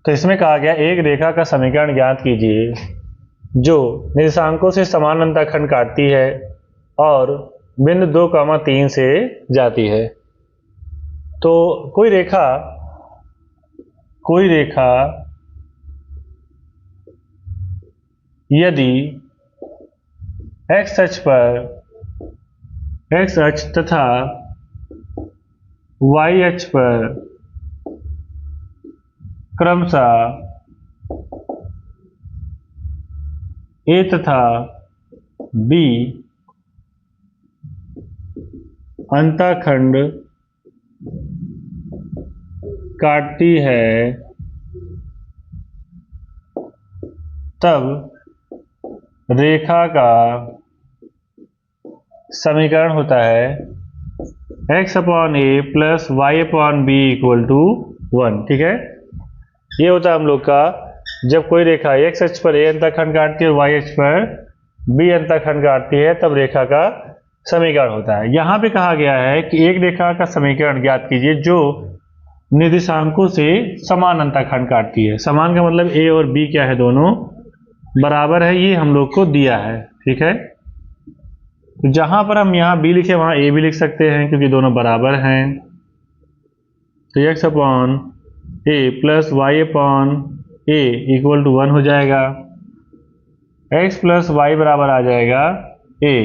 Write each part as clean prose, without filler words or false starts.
तो इसमें कहा गया एक रेखा का समीकरण ज्ञात कीजिए जो निर्देशांकों से समान अंतःखंड काटती है और बिंदु 2, 3 से जाती है। तो कोई रेखा यदि x अक्ष तथा y अक्ष पर क्रमशः A तथा B अंतःखंड काटती है तब रेखा का समीकरण होता है x/a plus y/b equal to 1। ठीक है, ये होता है हम लोग का जब कोई रेखा x अक्ष पर a अंतःखंड काटती है और y अक्ष पर b अंतःखंड काटती है तब रेखा का समीकरण होता है। यहाँ पे कहा गया है कि एक रेखा का समीकरण ज्ञात कीजिए जो निर्देशांकों से समान अंतःखंड काटती है। समान का मतलब a और b क्या है, दोनों बराबर है, ये हम लोग को दिया है। ठीक है, तो जहां पर हम यहाँ b लिखे वहां a भी लिख सकते हैं क्योंकि दोनों बराबर हैं। तो x/a plus y/a equal to 1 हो जाएगा। x प्लस y बराबर आ जाएगा a।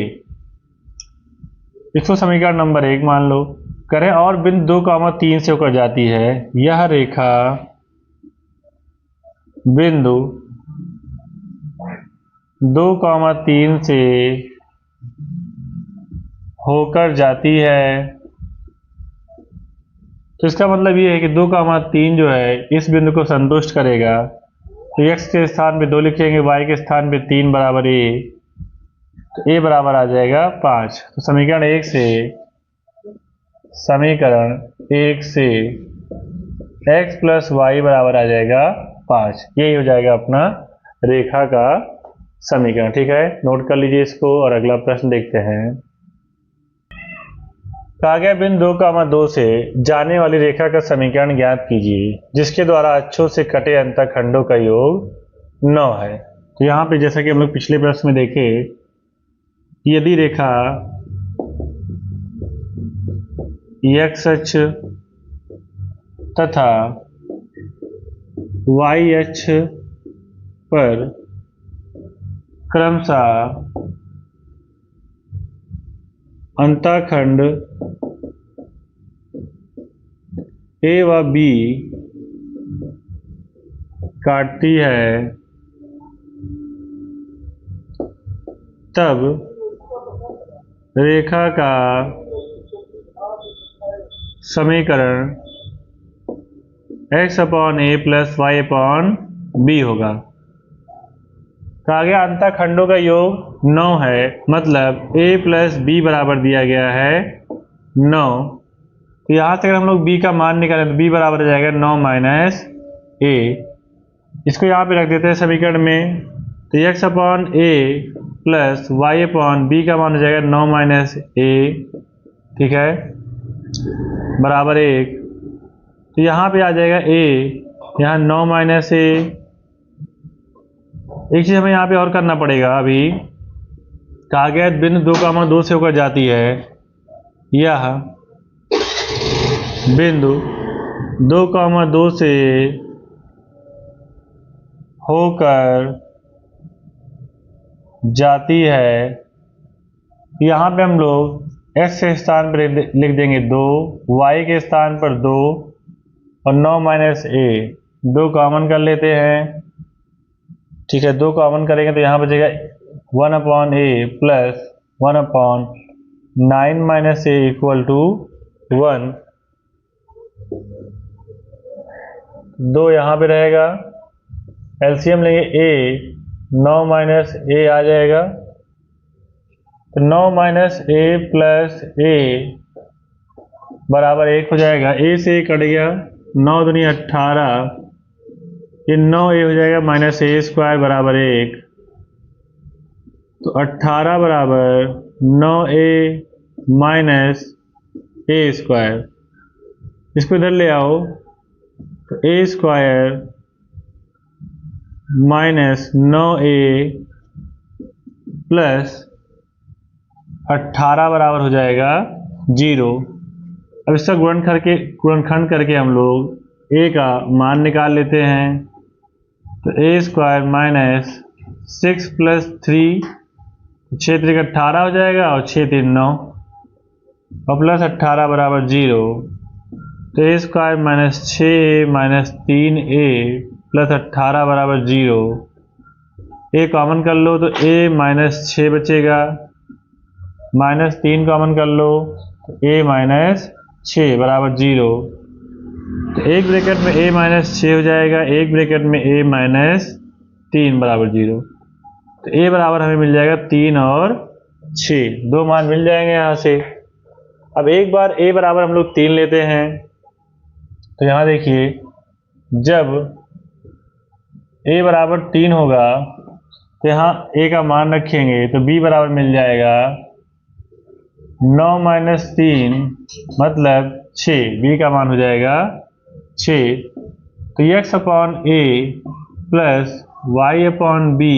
इसको समीकरण नंबर 1 मान लो। करें और बिंदु 2, 3 से होकर जाती है। यह रेखा बिंदु 2, 3 से होकर जाती है। तो इसका मतलब ये है कि 2, 3 जो है इस बिंदु को संतुष्ट करेगा। तो x के स्थान पे 2 लिखेंगे, y के स्थान पे 3 बराबर a, तो a बराबर आ जाएगा 5। तो समीकरण 1 से x प्लस y बराबर आ जाएगा 5। यही हो जाएगा अपना रेखा का समीकरण। ठीक है, नोट कर लीजिए इसको और अगला प्रश्न देखते हैं। कहा गया बिंदु 2, 2 से जाने वाली रेखा का समीकरण ज्ञात कीजिए जिसके द्वारा अक्षों से कटे अंतःखंडों का योग 9 है। तो यहाँ पे जैसा कि हम लोग पिछले प्रश्न में देखे, यदि रेखा x अक्ष तथा y अक्ष पर क्रमशः अंतःखंड A व B काटती है तब रेखा का समीकरण x/a प्लस y/b होगा। कहा गया अंतःखंडों का योग 9 है, मतलब a प्लस b बराबर दिया गया है 9। तो यहाँ से अगर हम लोग b का मान निकालें तो b बराबर हो जाएगा 9 माइनस a। इसको यहाँ पे रख देते हैं समीकरण में। तो x/a प्लस y/b का मान हो जाएगा 9 माइनस a। ठीक है, बराबर 1। तो यहाँ पे आ जाएगा a, यहाँ 9 माइनस a। एक चीज़ हमें यहाँ पे और करना पड़ेगा। अभी कहा गया बिंदु 2, 2 से होकर जाती है। यह बिंदु 2, 2 से होकर जाती है। यहाँ पे हम लोग x के स्थान पर लिख देंगे 2, y के स्थान पर 2 और 9 माइनस a। 2 कॉमन कर लेते हैं। ठीक है, 2 कॉमन करेंगे तो यहाँ बचेगा 1/a plus 1/9 minus a equal to 1। 2 यहाँ पे रहेगा, एलसीएम लेंगे a, 9 माइनस a आ जाएगा। तो 9 माइनस a प्लस a बराबर 1 हो जाएगा। a से कट गया, 9 दूनी 18, ये 9a हो जाएगा माइनस a स्क्वायर बराबर 1। तो 18 बराबर 9a माइनस a स्क्वायर। इसको इधर ले आओ तो a square minus 9a plus 18 बराबर हो जाएगा 0। अब इसका गुणनखंड करके हम लोग a का मान निकाल लेते हैं। तो a स्क्वायर माइनस 6 प्लस 3, 6 3 18 हो जाएगा और 6 3 9 और प्लस 18 बराबर 0। तो a square minus 6 minus 3a plus 18 बराबर 0। a कॉमन कर लो तो a माइनस 6 बचेगा, माइनस 3 कॉमन कर लो तो a माइनस 6 बराबर 0। तो एक ब्रैकेट में a माइनस 6 हो जाएगा, एक ब्रैकेट में a माइनस 3 बराबर 0। तो a बराबर हमें मिल जाएगा 3 और 6, दो मान मिल जाएंगे यहाँ से। अब एक बार a बराबर हम लोग 3 लेते हैं तो यहाँ देखिए जब a बराबर 3 होगा तो यहाँ a का मान रखेंगे तो b बराबर मिल जाएगा 9 माइनस 3 मतलब 6, b का मान हो जाएगा 6। तो x upon a plus y upon b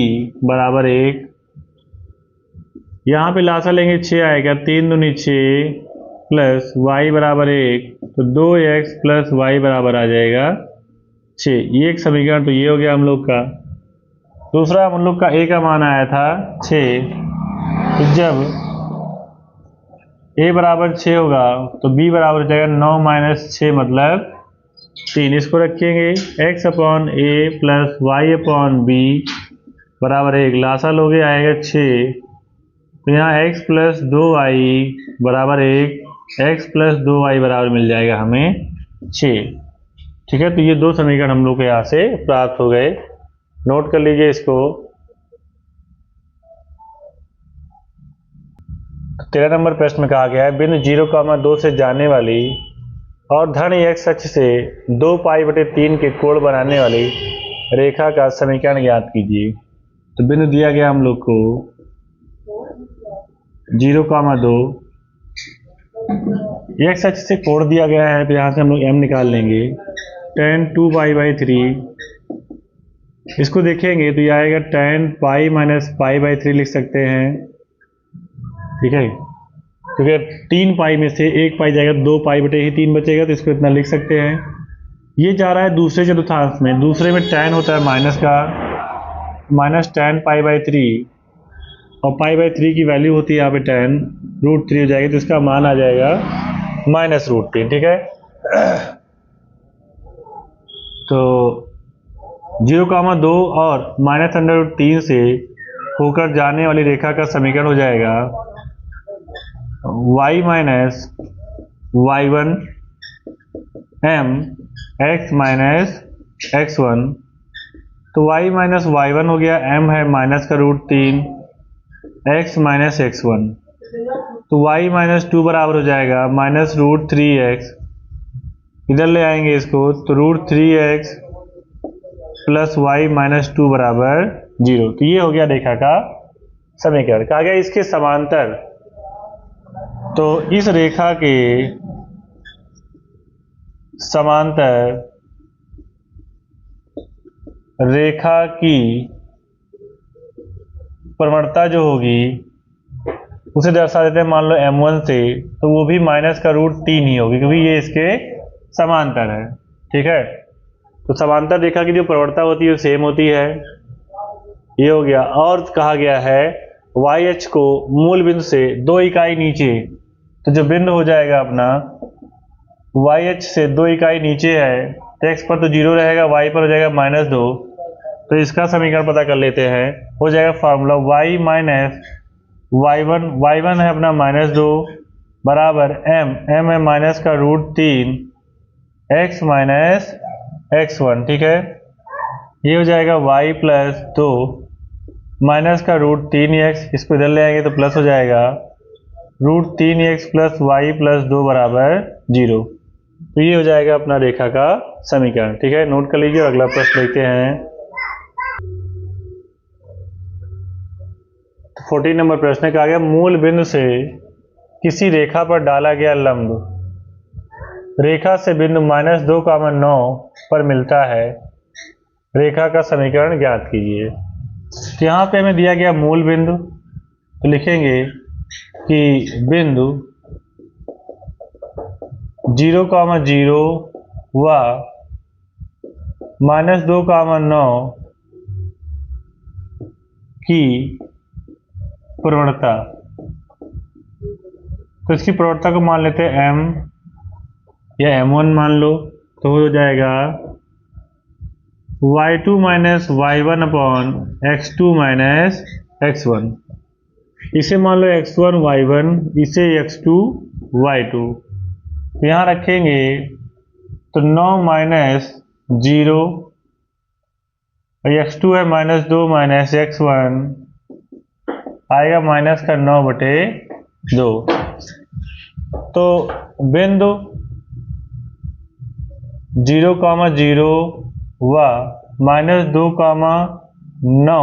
बराबर 1। यहाँ पे लासा लेंगे 6 आएगा, 3 दूनी 6 प्लस y बराबर 1, तो 2x प्लस y बराबर आ जाएगा 6। ये एक समीकरण तो ये हो गया हम लोग का। दूसरा हम लोग का a का मान आया था 6, तो जब a बराबर 6 होगा तो b बराबर हो जाएगा 9 माइनस 6 मतलब 3। इसको रखेंगे x upon a plus y upon b बराबर 1, लासा लोगे आएगा 6। तो यहाँ x प्लस 2y बराबर 1, x प्लस 2y बराबर मिल जाएगा हमें 6। ठीक है, तो ये दो समीकरण हम लोग को यहाँ से प्राप्त हो गए। नोट कर लीजिए इसको। 13 नंबर प्रश्न में कहा गया है बिंदु 0,2 से जाने वाली और धन x अक्ष से 2 पाई/3 के कोण बनाने वाली रेखा का समीकरण ज्ञात कीजिए। तो बिंदु दिया गया हम लोग को 0,2, x अक्ष से कोण दिया गया है तो यहाँ से हम लोग m निकाल लेंगे। tan 2π/3, इसको देखेंगे तो ये आएगा tan पाई माइनस पाई/3 लिख सकते हैं। ठीक है, क्योंकि 3 पाई में से 1 पाई जाएगा, 2 पाई/3 बचेगा तो इसको इतना लिख सकते हैं। ये जा रहा है दूसरे चतुर्थांश में, दूसरे में tan होता है माइनस का, माइनस tan पाई/3 और पाई/3 की वैल्यू होती है यहाँ पे tan √3 हो जाएगी, तो इसका मान आ जाएगा -√3। ठीक है, तो 0,2 और -√3 से होकर जाने वाली रेखा का समीकरण हो जाएगा y minus y1 m x minus x1। तो y माइनस y1 हो गया, m है माइनस का √3, x माइनस x1। तो y माइनस 2 बराबर हो जाएगा माइनस √3x। इधर ले आएंगे इसको तो √3x प्लस y माइनस 2 बराबर 0। तो ये हो गया रेखा का समीकरण। कहा गया इसके समांतर, तो इस रेखा के समांतर रेखा की प्रवणता जो होगी उसे दर्शा देते हैं मान लो m1 से, तो वो भी माइनस का √3 ही होगी क्योंकि ये इसके समांतर है। ठीक है, तो समांतर रेखा की जो प्रवणता होती है वो सेम होती है। ये हो गया। और कहा गया है y अक्ष को मूल बिंदु से 2 इकाई नीचे, तो जो बिंदु हो जाएगा अपना y अक्ष से 2 इकाई नीचे है तो x पर तो 0 रहेगा, y पर हो जाएगा -2। तो इसका समीकरण पता कर लेते हैं। हो जाएगा फार्मूला y माइनस y1 है अपना -2 बराबर m है माइनस का √3 x माइनस x1। ठीक है, ये हो जाएगा y प्लस 2 माइनस का √3x, इसको इधर ले आएंगे तो प्लस हो जाएगा √3x प्लस y प्लस 2 बराबर 0। तो ये हो जाएगा अपना रेखा का समीकरण। ठीक है, नोट कर लीजिए। अगला प्रश्न देखते हैं। 14 नंबर प्रश्न कहा गया मूल बिंदु से किसी रेखा पर डाला गया लंब रेखा से बिंदु -2,9 पर मिलता है। रेखा का समीकरण ज्ञात कीजिए। तो यहाँ पे हमें दिया गया मूल बिंदु, तो लिखेंगे कि बिंदु 0,0 व -2,9 की प्रवणता, तो इसकी प्रवणता को मान लेते हैं m या m1 मान लो, तो हो जाएगा y2 minus y1 upon x2 minus x1। इसे मान लो x1 y1, इसे x2 y2, तो यहाँ रखेंगे तो 9 माइनस 0 और x2 है -2 माइनस x1 आएगा माइनस का 9/2। तो बिंदु 0,0 व -2,9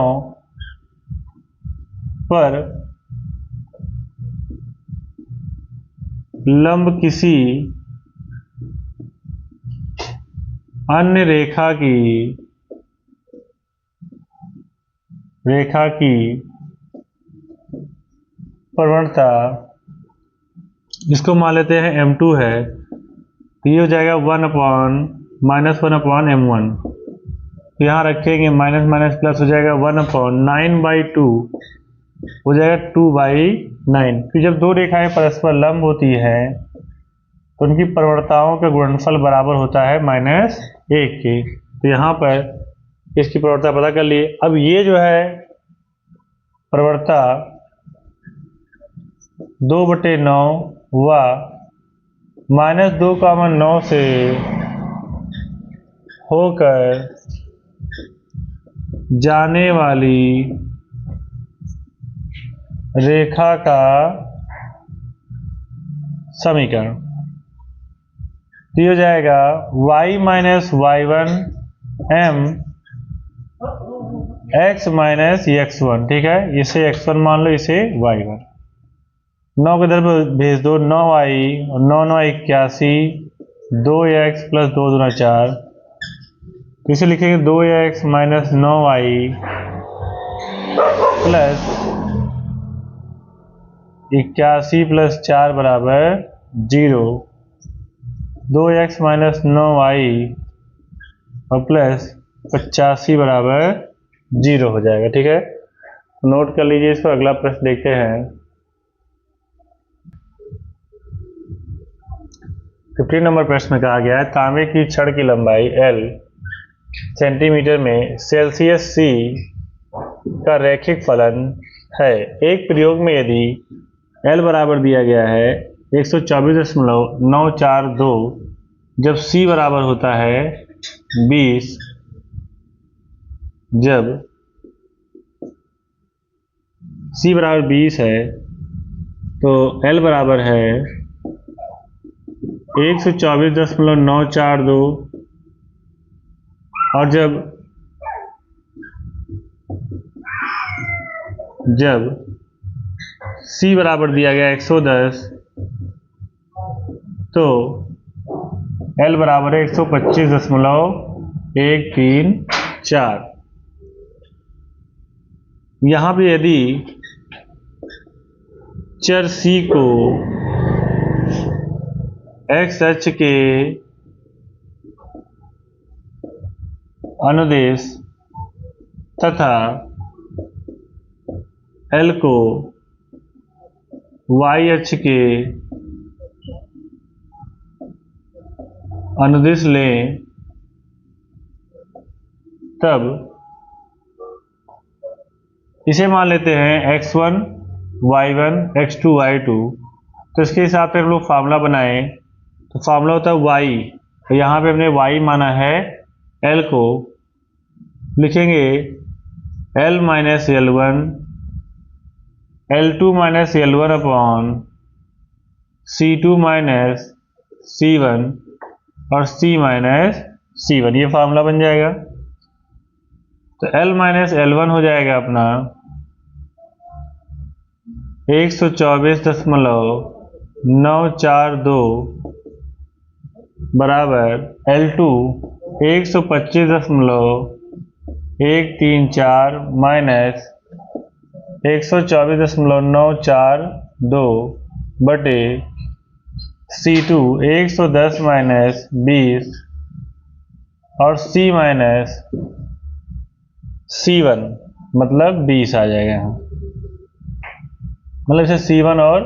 पर लंब किसी अन्य रेखा की प्रवणता, इसको मान लेते हैं m2 है, तो ये हो जाएगा -1/m1। तो यहाँ रखेंगे माइनस माइनस प्लस हो जाएगा 1/9/2 हो जाएगा 2/9। फिर जब दो रेखाएं परस्पर लंब होती है तो उनकी प्रवणताओं का गुणनफल बराबर होता है -1 के। तो यहाँ पर इसकी प्रवणता पता कर लिए। अब ये जो है प्रवणता 2/9 व -2,9 से होकर जाने वाली रेखा का समीकरण, तो ये हो जाएगा y minus y1 m x minus x1। ठीक है, इसे x1 मान लो, इसे y1। 9 के इधर भेज दो, 9y और 9 9 81, 2x प्लस 2 दूना 4, तो इसे लिखेंगे 2x minus 9y plus 81 plus 4 बराबर 0। 2x माइनस 9y और प्लस 85 बराबर 0 हो जाएगा। ठीक है, नोट कर लीजिए इसको। अगला प्रश्न देखते हैं। 15 नंबर प्रश्न में कहा गया है, तांबे की छड़ की लंबाई L सेंटीमीटर में सेल्सियस C का रैखिक फलन है। एक प्रयोग में यदि L बराबर दिया गया है 124.942, जब C बराबर होता है 20, जब C बराबर 20 है तो L बराबर है 124.942, और जब C बराबर दिया गया 110, तो L बराबर है 125.134। यहाँ पे यदि चर C को x अक्ष के अनुदेश तथा L को y अक्ष के अनुदिश लें, तब इसे मान लेते हैं x1 y1 x2 y2। तो इसके हिसाब से हम लोग फार्मूला बनाएं, तो फार्मूला होता है y, तो यहाँ पे हमने y माना है, L को लिखेंगे L minus L1 L2 minus L1 upon C2 minus C1 और C माइनस C1, ये फार्मूला बन जाएगा। तो L माइनस L1 हो जाएगा अपना 124.942 बराबर L2 125.134 134 माइनस 124.942 बटे C2 110 माइनस 20 और C माइनस C1 मतलब 20 आ जाएगा यहाँ। मतलब इसे C1 और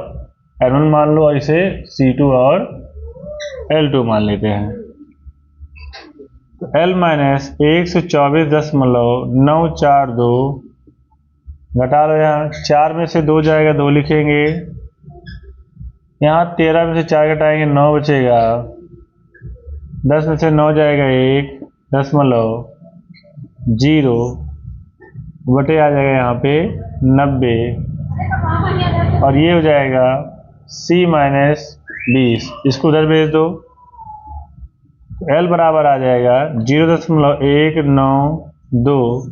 L1 मान लो और इसे C2 और L2 मान लेते हैं। तो L माइनस 124.942 घटा लो, यहाँ 4 में से 2 जाएगा 2 लिखेंगे, यहाँ 13 में से 4 घटाएंगे 9 बचेगा, 10 में से 9 जाएगा 1.0 बटे आ जाएगा यहाँ पे 90 और ये हो जाएगा C माइनस 20। इसको उधर भेज दो, L बराबर आ जाएगा 0.192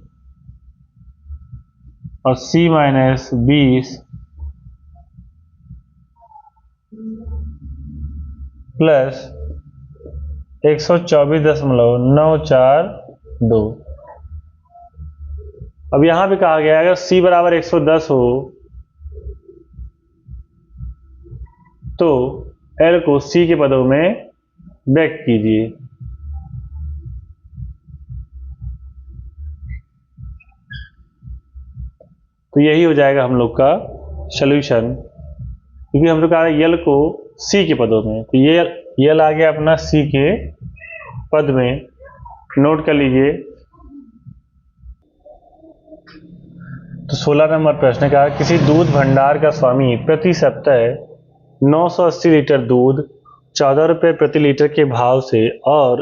और C माइनस 20 प्लस 124.942। अब यहां भी कहा गया है अगर C बराबर 110 हो तो L को C के पदों में व्यक्त कीजिए। तो यही हो जाएगा हम लोग का सॉल्यूशन, क्योंकि हम लोग कहा है L को C के पदों में, तो ये L आ गया अपना C के पद में, नोट कर लीजिए। तो 16 नंबर प्रश्न का, किसी दूध भंडार का स्वामी प्रति सप्ताह 980 लीटर दूध 14 रुपये प्रति लीटर के भाव से और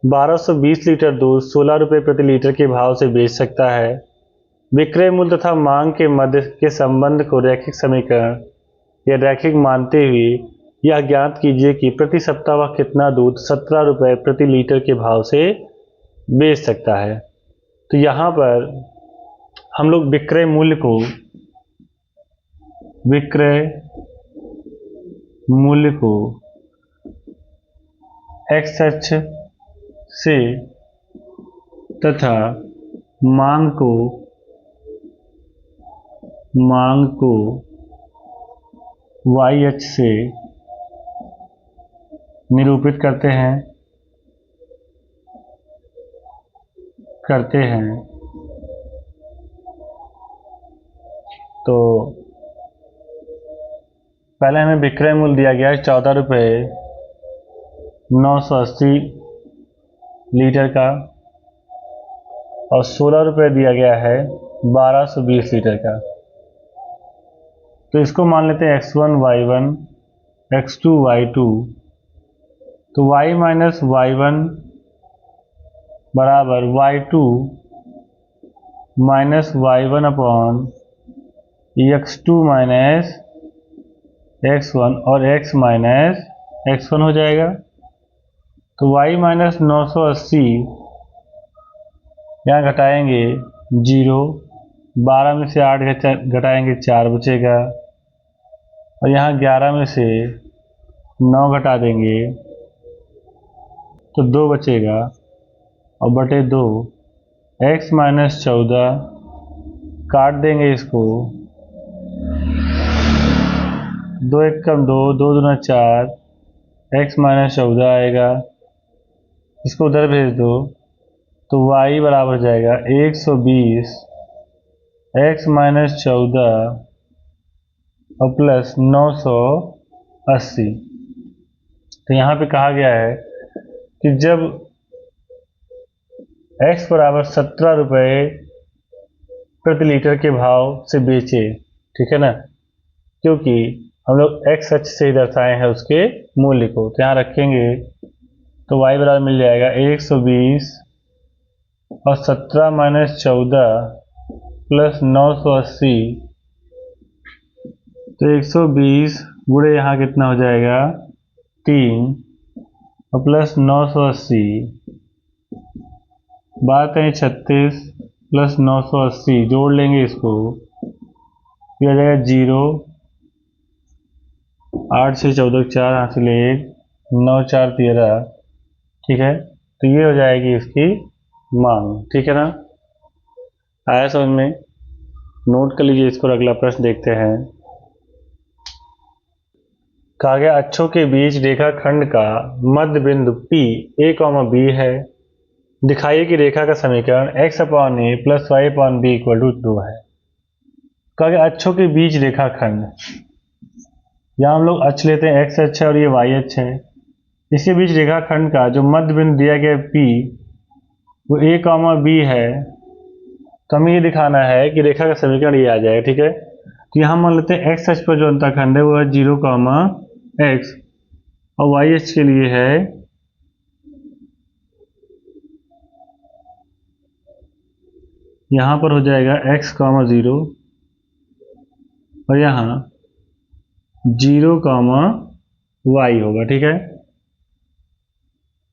1220 लीटर दूध 16 रुपये प्रति लीटर के भाव से बेच सकता है। विक्रय मूल्य तथा मांग के मध्य के संबंध को रैखिक समीकरण या रैखिक मानते हुए यह ज्ञात कीजिए कि प्रति सप्ताह वह कितना दूध 17 रुपये प्रति लीटर के भाव से बेच सकता है। तो यहाँ पर हम लोग विक्रय मूल्य को एक्स अक्ष से तथा मांग को वाई अक्ष से निरूपित करते हैं। तो पहले हमें विक्रय मूल्य दिया गया है 14 रुपये 980 लीटर का और 16 रुपये दिया गया है 1220 लीटर का। तो इसको मान लेते हैं x1 y1 x2 y2। तो y माइनस y1 बराबर y2 minus y1 upon x2 minus x1 और x माइनस x1 हो जाएगा। तो y माइनस 980 यहाँ घटाएंगे 0, 12 में से 8 घटाएंगे 4 बचेगा और यहाँ 11 में से 9 घटा देंगे तो 2 बचेगा और बटे 2 x माइनस 14 काट देंगे इसको, 2 एक कम 2, 2 दूना 4, x माइनस 14 आएगा। इसको उधर भेज दो तो y बराबर हो जाएगा 120 x माइनस 14 और प्लस 980। तो यहाँ पे कहा गया है कि जब x बराबर 17 रुपये प्रति लीटर के भाव से बेचे, ठीक है ना, क्योंकि हम लोग x अक्ष से ही दर्शाए हैं उसके मूल्य को, तो यहाँ रखेंगे तो y बराबर मिल जाएगा 120 और 17 माइनस 14 प्लस 980। तो 120 गुणे यहाँ कितना हो जाएगा 3 और प्लस 980, बात करें 36 प्लस 980 जोड़ लेंगे इसको, ये आ जाएगा 0, 8 से 14 4 हासिल 1, 9 4 13, ठीक है। तो ये हो जाएगी इसकी मांग, ठीक है ना। आया समझ में? नोट कर लीजिए इसको। अगला प्रश्न देखते हैं। कहा गया अक्षों के बीच रेखाखंड का मध्य बिंदु P A, B है। दिखाइए कि रेखा का समीकरण x/a + y/b = 2 है। कहा गया अक्षों के बीच रेखाखंड, यहाँ हम लोग अक्ष लेते हैं, x अक्ष है और ये y अक्ष है। इसके बीच रेखाखंड का जो मध्य बिंदु दिया गया है P, वो A, B है। तो हमें ये दिखाना है कि रेखा का समीकरण ये आ जाएगा। ठीक है, तो यहाँ मान लेते हैं x अक्ष पर जो अंतःखंड है वो है 0, x, और y अक्ष के लिए है यहाँ पर हो जाएगा x, 0, और यहाँ 0, y होगा। ठीक है,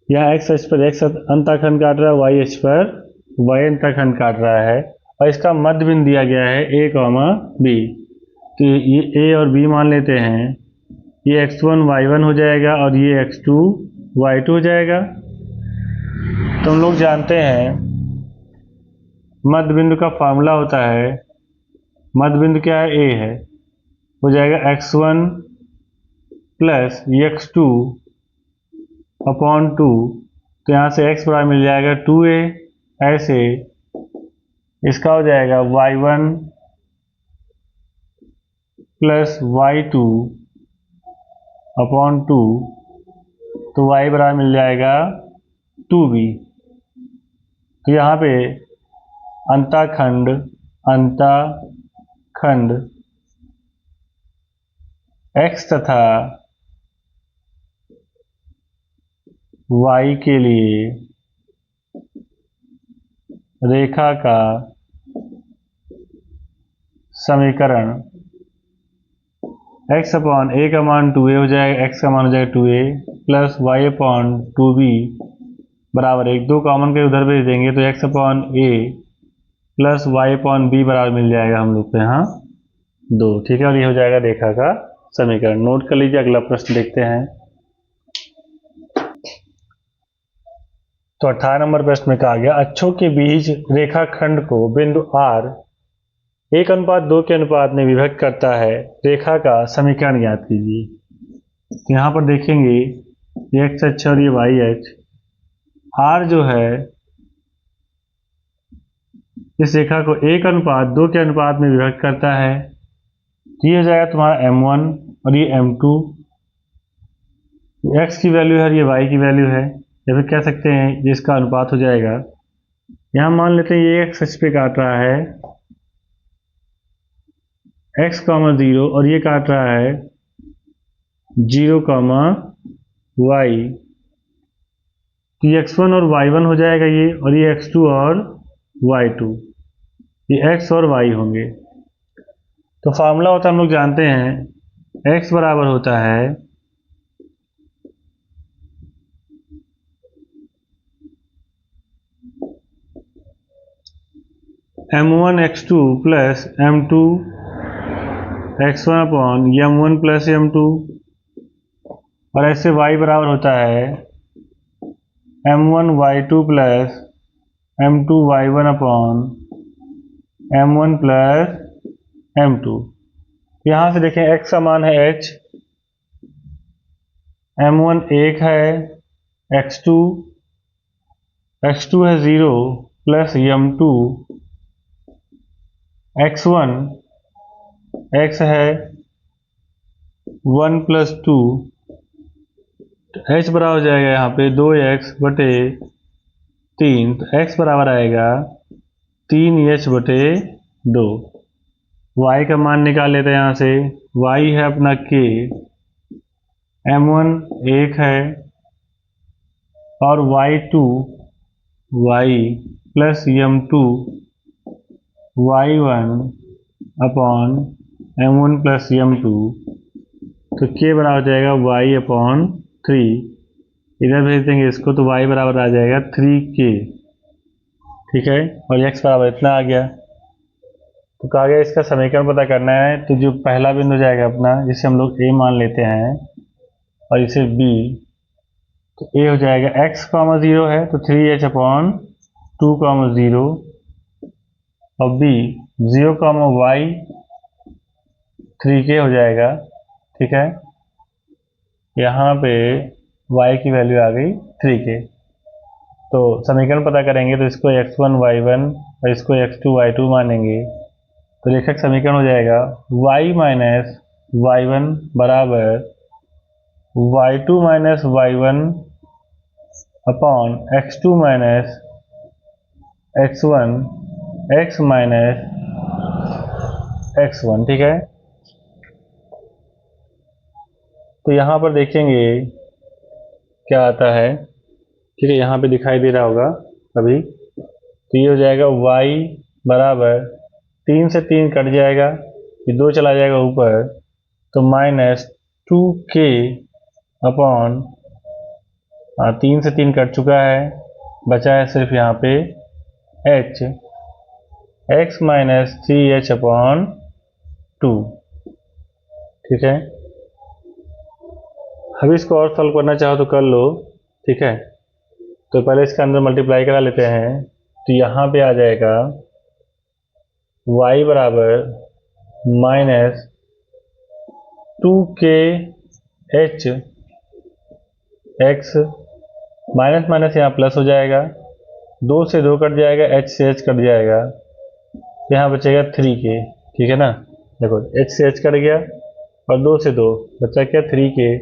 यहाँ x अक्ष पर x अंतःखंड काट रहा है, y अक्ष पर y अंतःखंड काट रहा है, और इसका मध्य बिंदु दिया गया है a, b। तो ये a और b मान लेते हैं। ये x1 y1 हो जाएगा और ये x2 y2 हो जाएगा। तो हम लोग जानते हैं मध्य बिंदु का फॉर्मूला होता है, मध्य बिंदु क्या है, a है, हो जाएगा x1 प्लस x2 अपॉन 2। तो यहाँ से x बराबर मिल जाएगा 2a। ऐसे इसका हो जाएगा y1 प्लस y2 अपॉन 2। तो y बराबर मिल जाएगा 2b। तो यहाँ पे अंतःखंड x तथा y के लिए रेखा का समीकरण x/a का मान 2a हो जाएगा, x का मान हो जाएगा 2a प्लस y/2b बराबर 1। 2 कॉमन के उधर भेज देंगे तो x/a प्लस y/b बराबर मिल जाएगा हम लोग को यहाँ 2। ठीक है, और ये हो जाएगा रेखा का समीकरण। नोट कर लीजिए। अगला प्रश्न देखते हैं। तो 18 नंबर प्रश्न में कहा गया अक्षों के बीच रेखाखंड को बिंदु R 1:2 के अनुपात में विभक्त करता है, रेखा का समीकरण ज्ञात कीजिए। तो यहाँ पर देखेंगे ये x अक्ष और ये y अक्ष, R जो है इस रेखा को 1:2 के अनुपात में विभक्त करता है। तो ये हो जाएगा तुम्हारा m1 और ये m2। x की वैल्यू है और ये y की वैल्यू है, या फिर कह सकते हैं ये इसका अनुपात हो जाएगा। यहाँ मान लेते हैं ये x अक्ष पे काट रहा है x, 0, और ये काट रहा है 0, y। तो ये x1 और y1 हो जाएगा ये, और ये x2 और y2, ये x और y होंगे। तो फार्मूला होता है, हम लोग जानते हैं x बराबर होता है m1 x2 plus m2 x1 upon m1 plus m2, और ऐसे y बराबर होता है m1 y2 plus m2 y1 upon m1 plus m2। यहाँ से देखें x का मान है h, m1 1 है, x2 है 0 प्लस m2, x1 x है 1 प्लस 2। तो h बराबर हो जाएगा यहाँ पे 2x बटे 3। तो x बराबर आएगा 3h बटे 2। y का मान निकाल लेते हैं यहाँ से। y है अपना k, m1 1 है और y2 y plus m2 y1 upon m1 plus m2। तो k बराबर हो जाएगा y/3। इधर भेज देंगे इसको तो y बराबर आ जाएगा 3k। ठीक है, और x बराबर इतना आ गया। तो कहा गया इसका समीकरण पता करना है। तो जो पहला बिंदु जाएगा अपना, जिसे हम लोग a मान लेते हैं और इसे b, तो a हो जाएगा x, 0 है तो 3h/2, 0 और बी 0, y 3k हो जाएगा। ठीक है, यहाँ पे y की वैल्यू आ गई 3k। तो समीकरण पता करेंगे तो इसको x1 y1 और इसको x2 y2 मानेंगे तो लेखक समीकरण हो जाएगा y माइनस y1 बराबर y2 minus y1 upon x2 minus x1 x minus x1। ठीक है, तो यहाँ पर देखेंगे क्या आता है। ठीक है, यहाँ पे दिखाई दे रहा होगा अभी, तो ये हो जाएगा y बराबर 3 से 3 कट जाएगा, ये 2 चला जाएगा ऊपर, तो माइनस 2k अपॉन 3 से 3 कट चुका है, बचा है सिर्फ यहाँ पे h, x minus 3h upon 2। ठीक है, अभी इसको और सॉल्व करना चाहो तो कर लो। ठीक है, तो पहले इसके अंदर मल्टीप्लाई करा लेते हैं, तो यहाँ पे आ जाएगा y बराबर minus 2k h x minus minus यहाँ प्लस हो जाएगा, 2 से 2 कट जाएगा, h से h कट जाएगा, यहाँ बचेगा 3k। ठीक है ना, देखो h से h कट गया और 2 से 2 बचा क्या 3k,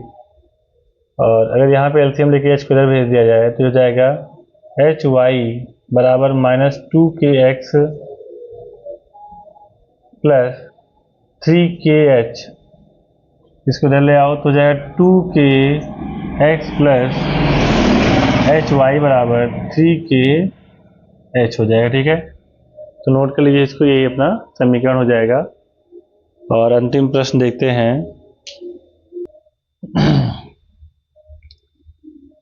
और अगर यहाँ पे एलसीएम लेके h को इधर भेज दिया जाए तो हो जाएगा एच वाई बराबर माइनस 2kx प्लस 3kh, इसको इधर ले आओ तो हो जाएगा 2kx प्लस एच वाई बराबर 3kh हो जाएगा। ठीक है, तो नोट कर लीजिए इसको, यही अपना समीकरण हो जाएगा। और अंतिम प्रश्न देखते हैं।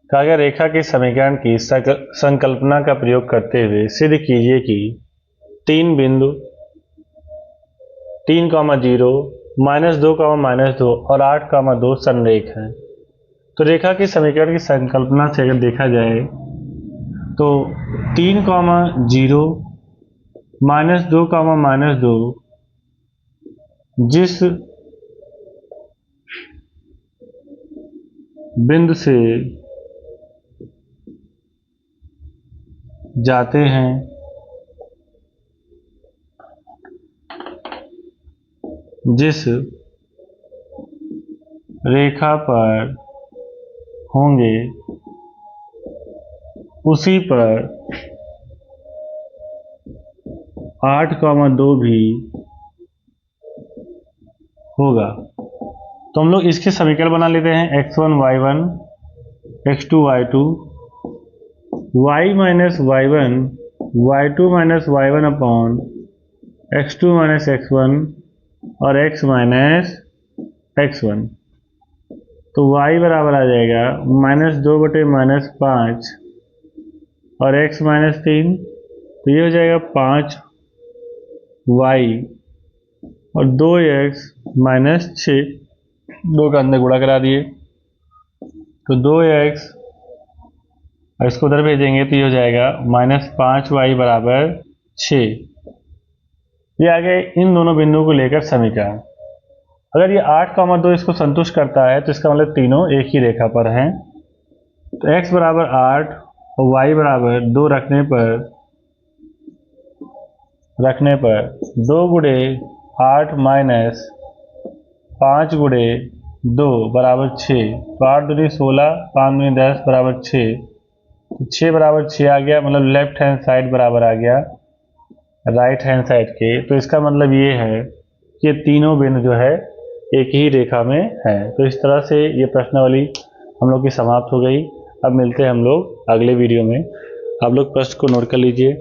कहा गया रेखा के समीकरण की संकल्पना का प्रयोग करते हुए सिद्ध कीजिए कि 3 बिंदु 3, 0, -2, -2 और 8, 2 संरेख हैं। तो रेखा के समीकरण की संकल्पना से अगर देखा जाए तो 3, 0, -2, -2 जिस बिंदु से जाते हैं जिस रेखा पर होंगे उसी पर 8, 2 भी होगा। तो हम लोग इसके समीकरण बना लेते हैं x1 y1 x2 y2 y minus y1 y2 minus y1 upon x2 minus x1 और x माइनस x1। तो y बराबर आ जाएगा -2/-5 और x -3, तो ये हो जाएगा 5y और 2x -6, 2 का अंदर गुणा करा दिए तो 2x, और इसको उधर भेजेंगे तो ये हो जाएगा -5y बराबर 6। ये आ गए इन दोनों बिंदुओं को लेकर समीकरण। अगर ये 8, 2 इसको संतुष्ट करता है तो इसका मतलब तीनों एक ही रेखा पर हैं। तो x बराबर 8 और y बराबर 2 रखने पर 2 गुणे 8 माइनस 5 गुणे 2 बराबर 6, तो 8 दूनी 16, 5 दूनी 10 बराबर 6, तो 6 बराबर 6 आ गया, मतलब लेफ्ट हैंड साइड बराबर आ गया राइट हैंड साइड के। तो इसका मतलब ये है कि ये तीनों बिंदु जो है एक ही रेखा में है। तो इस तरह से ये प्रश्नावली हम लोग की समाप्त हो गई। अब मिलते हैं हम लोग अगले वीडियो में। आप लोग प्रश्न को नोट कर लीजिए।